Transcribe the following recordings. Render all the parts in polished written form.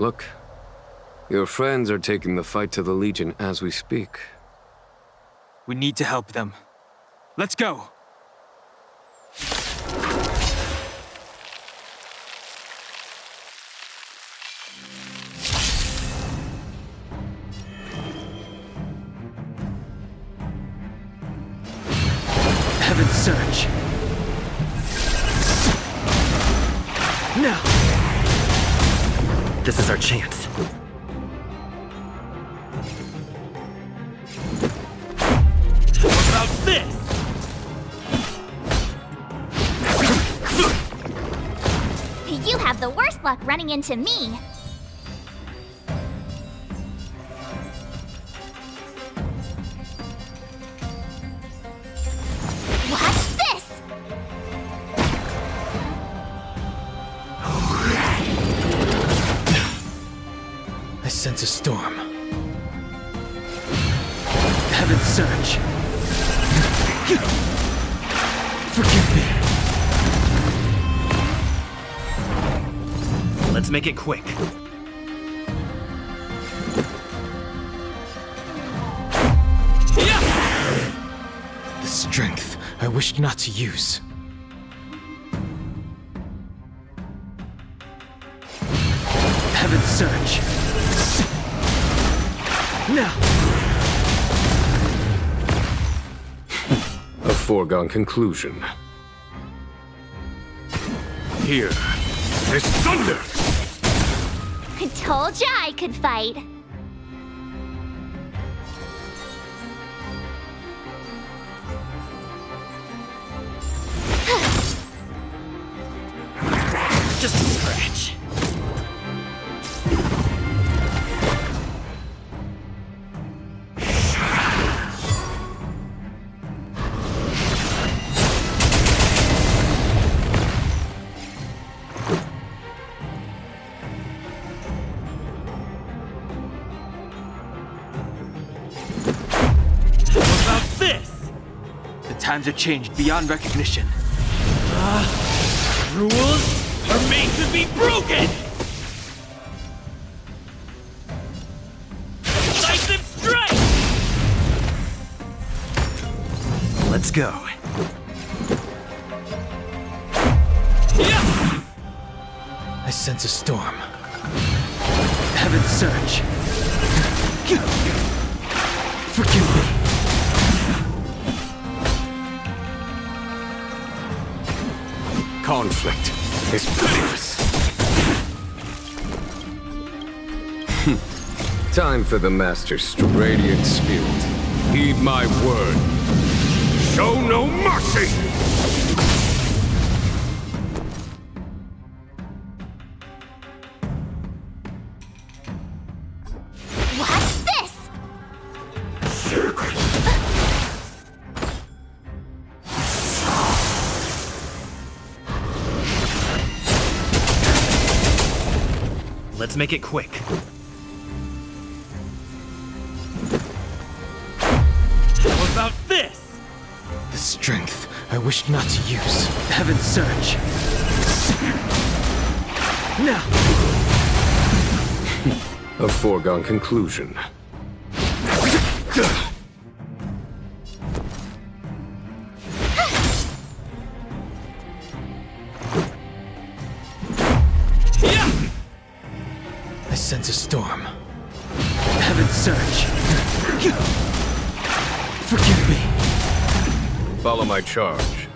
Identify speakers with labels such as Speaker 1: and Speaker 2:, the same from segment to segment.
Speaker 1: Look, your friends are taking the fight to the Legion as we speak.
Speaker 2: We need to help them. Let's go! Heaven's Surge. Now!
Speaker 3: This is our chance.
Speaker 2: What about this?
Speaker 4: You have the worst luck running into me. Watch this!
Speaker 2: I sense a storm. Heaven's Surge. Forgive me.
Speaker 3: Let's make it quick.
Speaker 2: The strength I wished not to use. Heaven's Surge. Now!
Speaker 1: A foregone conclusion. Here, there's thunder!
Speaker 4: I told ya I could fight.
Speaker 3: Just a scratch.
Speaker 2: What about this? The times have changed beyond recognition. Rules are made to be broken! Decisive strike!
Speaker 3: Let's go.
Speaker 2: Yeah! I sense a storm. Heaven's Surge. Forgive me.
Speaker 1: Conflict is pitiless. Time for the Master's radiant spirit. Heed my word. Show no mercy!
Speaker 4: Watch this!
Speaker 3: Let's make it quick.
Speaker 2: What about this? The strength I wished not to use. Heaven's Surge. Now!
Speaker 1: A foregone conclusion.
Speaker 2: I sense a storm. Heaven's Surge. Forgive me.
Speaker 1: Follow my charge.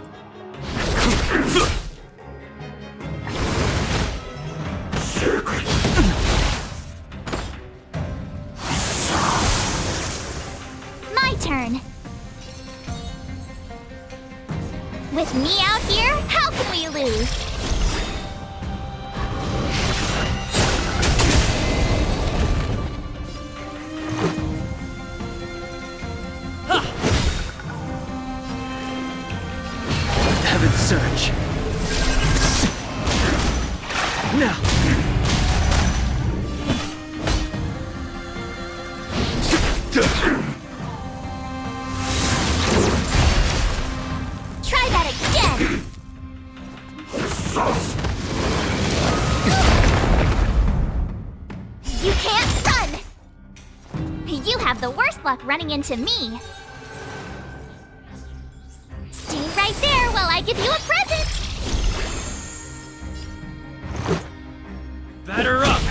Speaker 4: My turn. With me out here, how can we lose?
Speaker 2: Heaven's Surge. Now!
Speaker 4: Try that again! You can't run! You have the worst luck running into me. Stay right there while I give you a present!
Speaker 3: Batter up!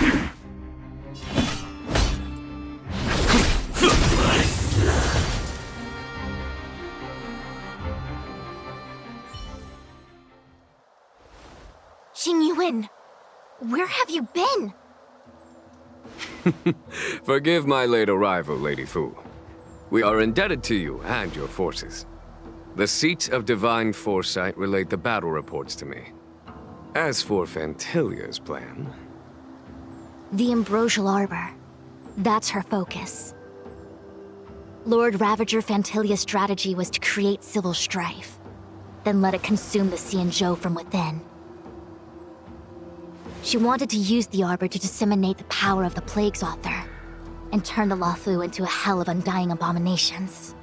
Speaker 4: Xingyuan, where have you been?
Speaker 1: Forgive my late arrival, Lady Fu. We are indebted to you and your forces. The Seat of Divine Foresight relayed the battle reports to me. As for Ventilia's plan...
Speaker 4: The Ambrosial Arbor. That's her focus. Lord Ravager Ventilia's strategy was to create civil strife, then let it consume the Xianzhou from within. She wanted to use the Arbor to disseminate the power of the Plague's author, and turn the Luofu into a hell of undying abominations.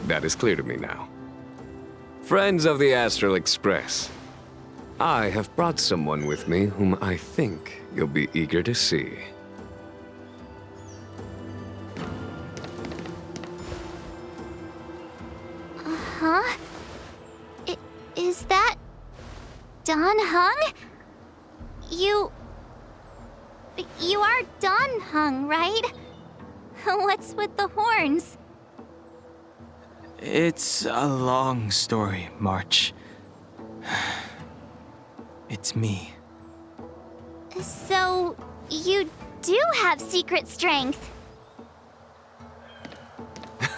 Speaker 1: That is clear to me now. Friends of the Astral Express, I have brought someone with me whom I think you'll be eager to see.
Speaker 4: Huh? Is that... Dan Heng? You are Dan Heng, right? What's with the horns?
Speaker 2: It's a long story, March. It's me.
Speaker 4: So, you do have secret strength.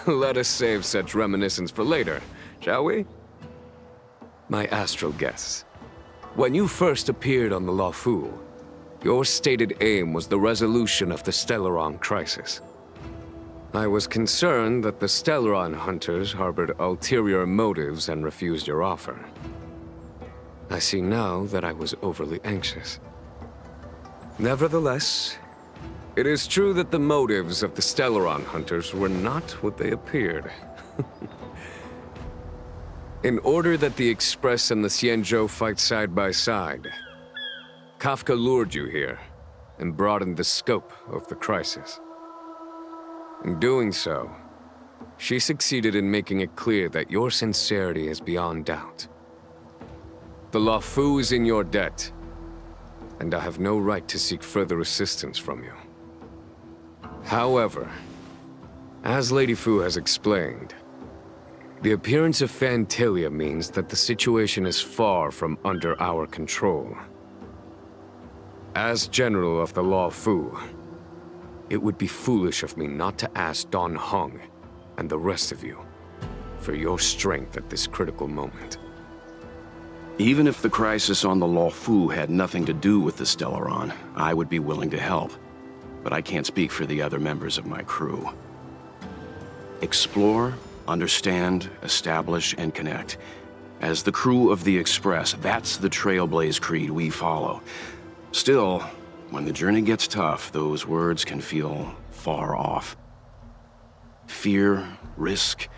Speaker 1: Let us save such reminiscence for later, shall we? My astral guests, when you first appeared on the Luofu, your stated aim was the resolution of the Stellaron crisis. I was concerned that the Stellaron hunters harbored ulterior motives and refused your offer. I see now that I was overly anxious. Nevertheless, it is true that the motives of the Stellaron hunters were not what they appeared. In order that the Express and the Xianzhou fight side by side, Kafka lured you here and broadened the scope of the crisis. In doing so, she succeeded in making it clear that your sincerity is beyond doubt. The Luofu is in your debt, and I have no right to seek further assistance from you. However, as Lady Fu has explained, the appearance of Ventilia means that the situation is far from under our control. As General of the Luofu, it would be foolish of me not to ask Dan Heng and the rest of you for your strength at this critical moment.
Speaker 5: Even if the crisis on the Luofu had nothing to do with the Stellaron, I would be willing to help. But I can't speak for the other members of my crew. Explore, understand, establish, and connect. As the crew of the Express, that's the Trailblaze creed we follow. Still, when the journey gets tough, those words can feel far off. Fear, risk,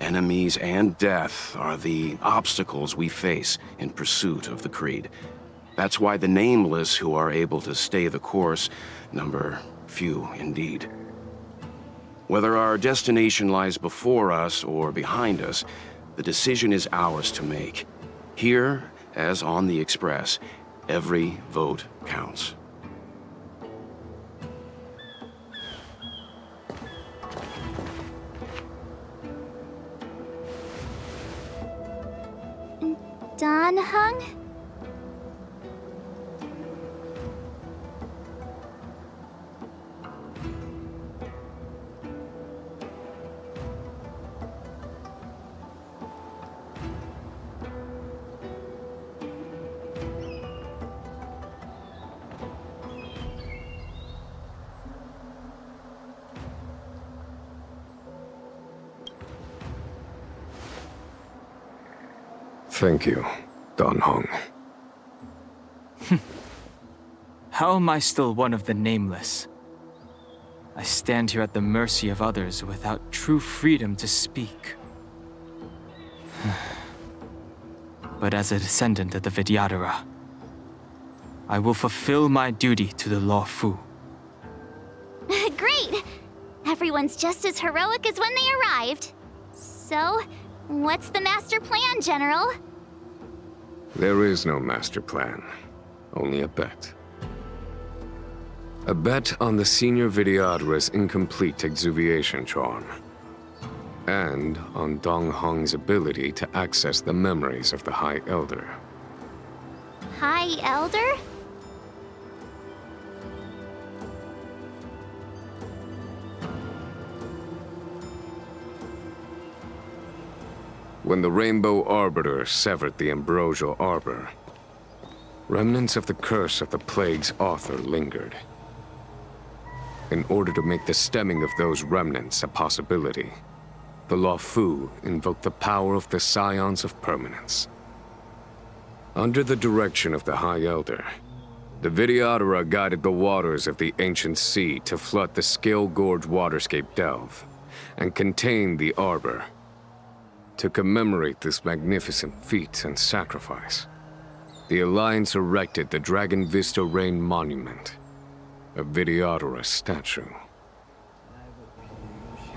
Speaker 5: enemies, and death are the obstacles we face in pursuit of the creed. That's why the nameless who are able to stay the course number few indeed. Whether our destination lies before us or behind us, the decision is ours to make. Here, as on the Express, every vote counts.
Speaker 4: Dan Heng?
Speaker 1: Thank you, Dan Heng.
Speaker 2: How am I still one of the nameless? I stand here at the mercy of others without true freedom to speak. But as a descendant of the Venti-talor, I will fulfill my duty to the Law Fu.
Speaker 6: Great! Everyone's just as heroic as when they arrived. So, what's the master plan, General?
Speaker 1: There is no master plan, only a bet. A bet on the Senior Venti-talor's incomplete exuviation charm. And on Dan Heng's ability to access the memories of the High Elder.
Speaker 6: High Elder?
Speaker 1: When the Rainbow Arbiter severed the Ambrosial Arbor, remnants of the curse of the plague's author lingered. In order to make the stemming of those remnants a possibility, the Law Fu invoked the power of the Scions of Permanence. Under the direction of the High Elder, the Venti-talor guided the waters of the ancient sea to flood the Scale Gorge waterscape delve and contain the Arbor. To commemorate this magnificent feat and sacrifice, the Alliance erected the Dragon Vista Rain Monument, a Venti-talor statue.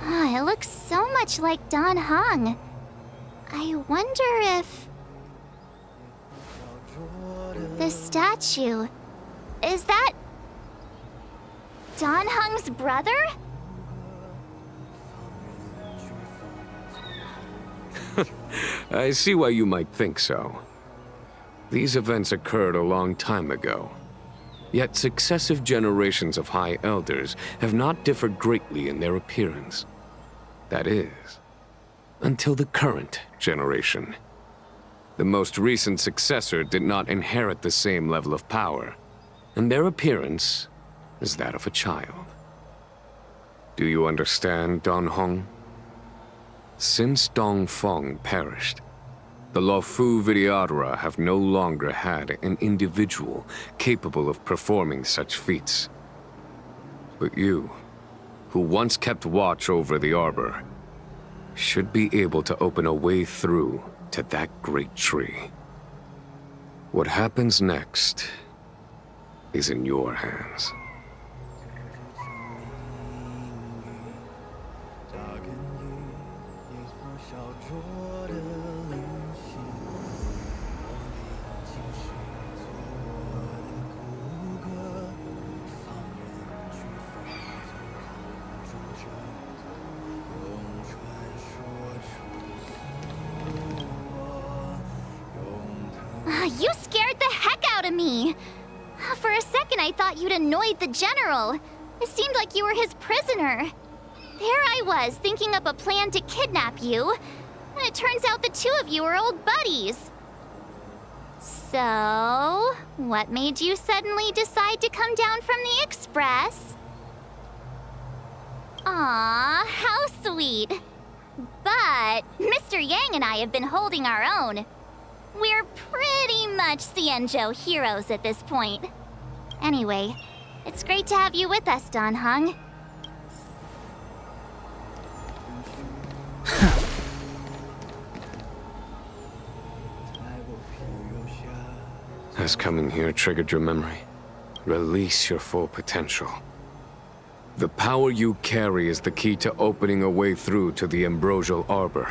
Speaker 6: It looks so much like Dan Heng. I wonder if... the statue... is that... Dan Heng's brother?
Speaker 1: I see why you might think so. These events occurred a long time ago. Yet successive generations of High Elders have not differed greatly in their appearance. That is, until the current generation. The most recent successor did not inherit the same level of power, and their appearance is that of a child. Do you understand, Dan Heng? Since Dong Feng perished, the Law Fu Venti-talor have no longer had an individual capable of performing such feats. But you, who once kept watch over the Arbor, should be able to open a way through to that great tree. What happens next is in your hands.
Speaker 6: You scared the heck out of me! For a second I thought you'd annoyed the General. It seemed like you were his prisoner. There I was, thinking up a plan to kidnap you, and it turns out the two of you are old buddies. So, what made you suddenly decide to come down from the Express? Aw, how sweet. But Mr. Yang and I have been holding our own. We're pretty much Xianzhou heroes at this point. Anyway, it's great to have you with us, Dan Heng.
Speaker 1: Has coming here triggered your memory? Release your full potential. The power you carry is the key to opening a way through to the Ambrosial Arbor.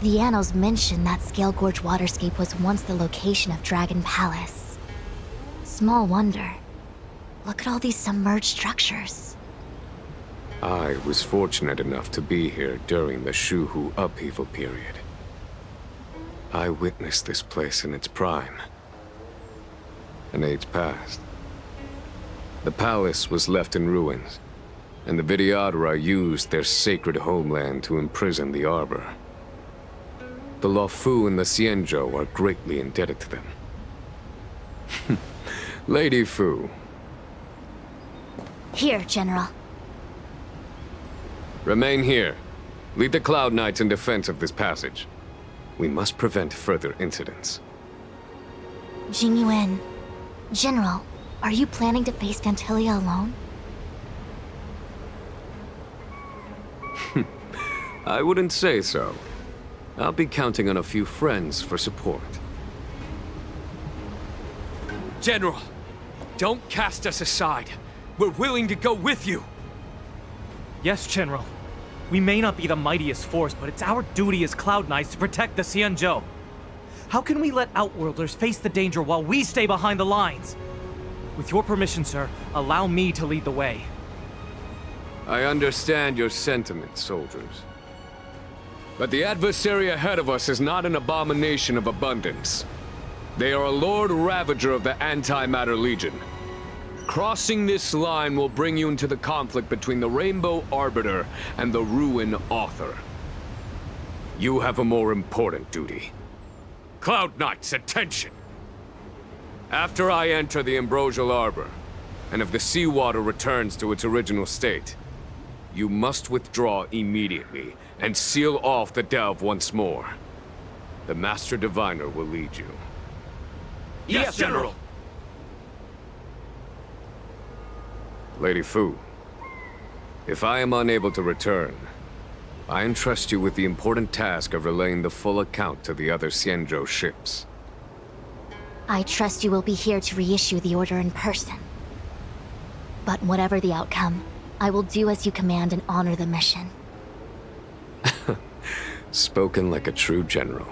Speaker 4: The annals mention that Scale Gorge waterscape was once the location of Dragon Palace. Small wonder. Look at all these submerged structures.
Speaker 1: I was fortunate enough to be here during the Shuhu upheaval period. I witnessed this place in its prime. An age passed. The palace was left in ruins, and the Venti-talor used their sacred homeland to imprison the Arbor. The Luofu and the Xianzhou are greatly indebted to them. Lady Fu.
Speaker 4: Here, General.
Speaker 1: Remain here. Lead the Cloud Knights in defense of this passage. We must prevent further incidents.
Speaker 4: Jingyuan. General, are you planning to face Vantilia alone?
Speaker 1: I wouldn't say so. I'll be counting on a few friends for support.
Speaker 2: General, don't cast us aside. We're willing to go with you.
Speaker 3: Yes, General. We may not be the mightiest force, but it's our duty as Cloud Knights to protect the Xianzhou. How can we let Outworlders face the danger while we stay behind the lines? With your permission, sir, allow me to lead the way.
Speaker 1: I understand your sentiments, soldiers. But the adversary ahead of us is not an abomination of abundance. They are a Lord Ravager of the Antimatter Legion. Crossing this line will bring you into the conflict between the Rainbow Arbiter and the Ruin Author. You have a more important duty. Cloud Knights, attention! After I enter the Ambrosial Arbor, and if the seawater returns to its original state, you must withdraw immediately and seal off the delve once more. The Master Diviner will lead you.
Speaker 3: Yes, General!
Speaker 1: Lady Fu, if I am unable to return, I entrust you with the important task of relaying the full account to the other Xianzhou ships.
Speaker 4: I trust you will be here to reissue the order in person. But whatever the outcome, I will do as you command and honor the mission.
Speaker 1: Spoken like a true general.